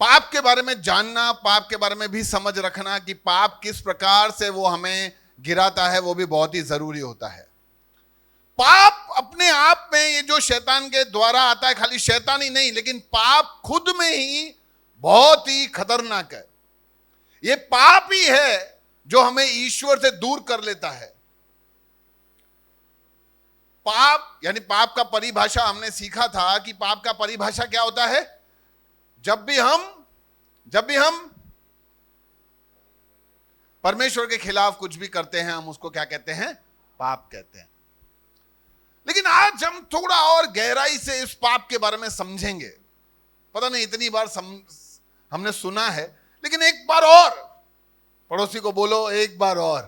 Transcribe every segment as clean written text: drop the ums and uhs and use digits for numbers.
पाप के बारे में जानना, पाप के बारे में भी समझ रखना कि पाप किस प्रकार से वो हमें गिराता है, वो भी बहुत ही जरूरी होता है। पाप अपने आप में, ये जो शैतान के द्वारा आता है, खाली शैतान ही नहीं, लेकिन पाप खुद में ही बहुत ही खतरनाक है। ये पाप ही है जो हमें ईश्वर से दूर कर लेता है। पाप यानी पाप का परिभाषा हमने सीखा था कि पाप का परिभाषा क्या होता है। जब भी हम परमेश्वर के खिलाफ कुछ भी करते हैं, हम उसको क्या कहते हैं, पाप कहते हैं। लेकिन आज हम थोड़ा और गहराई से इस पाप के बारे में समझेंगे। पता नहीं इतनी बार हमने सुना है, लेकिन एक बार और, पड़ोसी को बोलो एक बार और,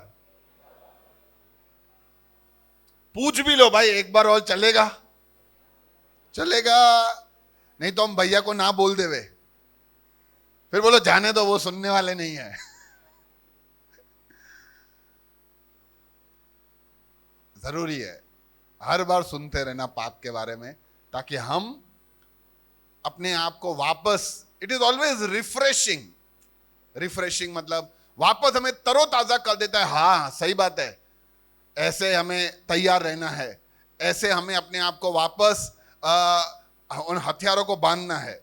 पूछ भी लो भाई, एक बार और चलेगा? चलेगा, नहीं तो हम भैया को ना बोल देवे, फिर बोलो जाने दो, वो सुनने वाले नहीं है। जरूरी है हर बार सुनते रहना पाप के बारे में, ताकि हम अपने आप को वापस, इट इज ऑलवेज रिफ्रेशिंग मतलब वापस हमें तरोताजा कर देता है। हाँ सही बात है, ऐसे हमें तैयार रहना है, ऐसे हमें अपने आप को वापस उन हथियारों को बांधना है।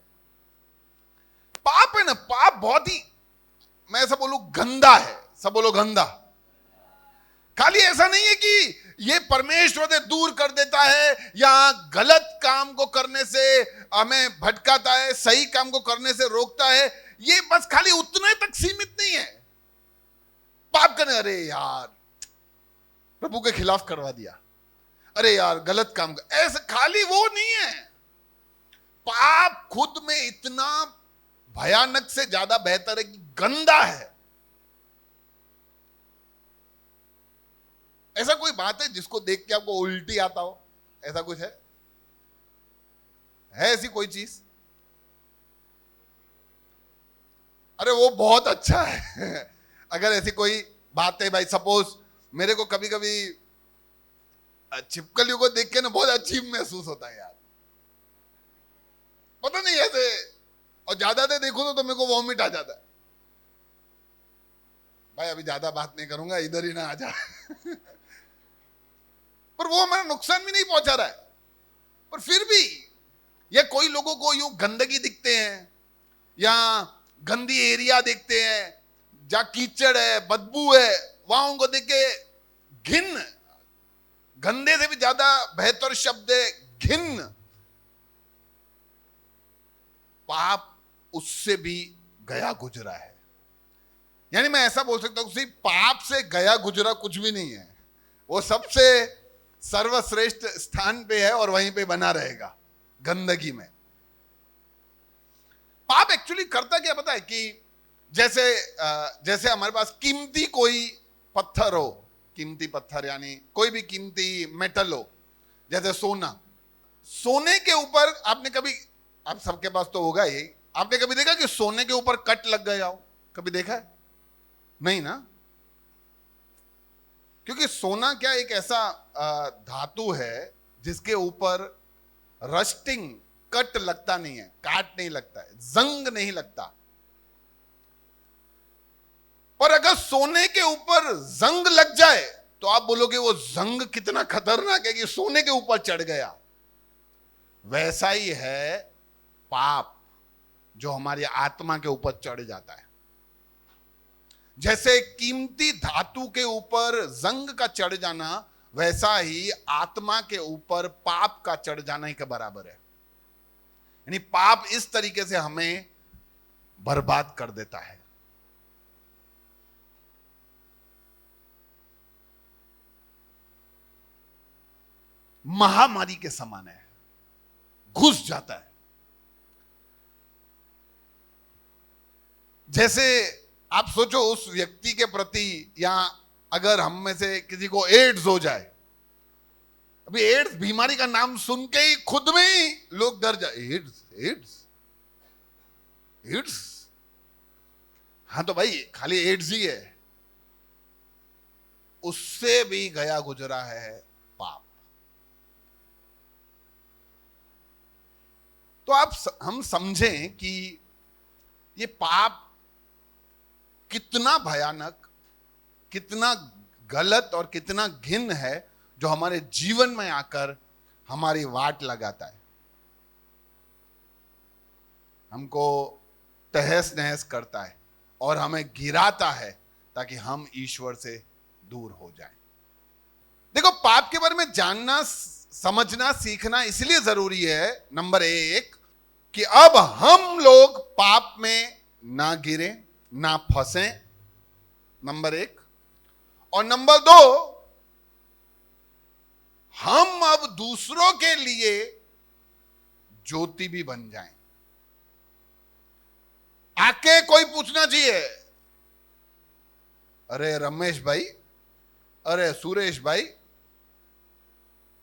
पाप है ना, पाप बहुत ही, मैं ऐसा बोलूं, गंदा है। सब बोलो गंदा। खाली ऐसा नहीं है कि ये परमेश्वर से दूर कर देता है या गलत काम को करने से हमें भटकाता है, सही काम को करने से रोकता है, ये बस खाली उतने तक सीमित नहीं है। पाप करने, अरे यार प्रभु के खिलाफ करवा दिया, अरे यार गलत काम कर, ऐसे खाली वो नहीं है। पाप खुद में इतना भयानक से ज्यादा बेहतर है कि गंदा है। ऐसा कोई बात है जिसको देख के आपको उल्टी आता हो? ऐसा कुछ है ऐसी कोई चीज? अरे वो बहुत अच्छा है। अगर ऐसी कोई बात है, भाई सपोज मेरे को कभी कभी छिपकलियों को देख के ना बहुत अजीब महसूस होता है यार, पता नहीं ऐसे, और ज्यादा देर देखो तो मेरे को वॉमिट आ जाता है। भाई अभी ज्यादा बात नहीं करूंगा, इधर ही ना आ जा। पर वो हमारा नुकसान भी नहीं पहुंचा रहा है, पर फिर भी ये कोई लोगों को यूं गंदगी दिखते हैं या गंदी एरिया देखते हैं जहां कीचड़ है, बदबू है, वहां उनको देख के घिन, गंदे से भी ज्यादा बेहतर शब्द है घिन। पाप उससे भी गया गुजरा है। यानी मैं ऐसा बोल सकता हूं कि पाप से गया गुजरा कुछ भी नहीं है, वो सबसे सर्वश्रेष्ठ स्थान पे है और वहीं पे बना रहेगा, गंदगी में। पाप एक्चुअली करता क्या पता है कि जैसे हमारे पास कीमती कोई पत्थर हो, कीमती पत्थर यानी कोई भी कीमती मेटल हो, जैसे सोना। सोने के ऊपर आपने कभी, आप सबके पास तो होगा ही, आपने कभी देखा कि सोने के ऊपर कट लग गया हो? कभी देखा है? नहीं ना, क्योंकि सोना क्या एक ऐसा धातु है जिसके ऊपर रस्टिंग, कट लगता नहीं है, काट नहीं लगता है, जंग नहीं लगता। पर अगर सोने के ऊपर जंग लग जाए तो आप बोलोगे वो जंग कितना खतरनाक है कि सोने के ऊपर चढ़ गया। वैसा ही है पाप जो हमारी आत्मा के ऊपर चढ़ जाता है। जैसे कीमती धातु के ऊपर जंग का चढ़ जाना, वैसा ही आत्मा के ऊपर पाप का चढ़ जाना ही के बराबर है। यानी पाप इस तरीके से हमें बर्बाद कर देता है। महामारी के समान है, घुस जाता है। जैसे आप सोचो उस व्यक्ति के प्रति, या अगर हम में से किसी को एड्स हो जाए, अभी एड्स बीमारी का नाम सुन के ही खुद में ही लोग डर जाए, एड्स एड्स एड्स, हाँ तो भाई खाली एड्स ही है, उससे भी गया गुजरा है पाप। तो हम समझें कि ये पाप कितना भयानक, कितना गलत और कितना घिन है जो हमारे जीवन में आकर हमारी वाट लगाता है, हमको तहस नहस करता है और हमें गिराता है ताकि हम ईश्वर से दूर हो जाएं। देखो, पाप के बारे में जानना, समझना, सीखना इसलिए जरूरी है, नंबर 1, कि अब हम लोग पाप में ना गिरे, ना फंसे, नंबर 1। और नंबर 2, हम अब दूसरों के लिए ज्योति भी बन जाएं। आके कोई पूछना चाहिए, अरे रमेश भाई, अरे सुरेश भाई,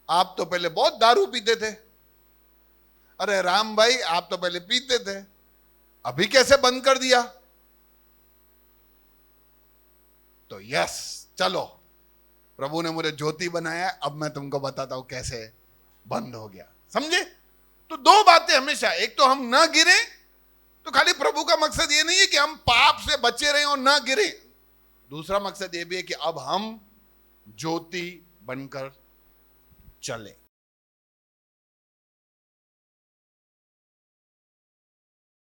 आप तो पहले बहुत दारू पीते थे। अरे राम भाई, आप तो पहले पीते थे, अभी कैसे बंद कर दिया? तो यस, चलो, प्रभु ने मुझे ज्योति बनाया, अब मैं तुमको बताता हूं कैसे बंद हो गया। समझे? तो 2 बातें हमेशा, एक तो हम ना गिरे, तो खाली प्रभु का मकसद ये नहीं है कि हम पाप से बचे रहें और ना गिरे, दूसरा मकसद ये भी है कि अब हम ज्योति बनकर चले।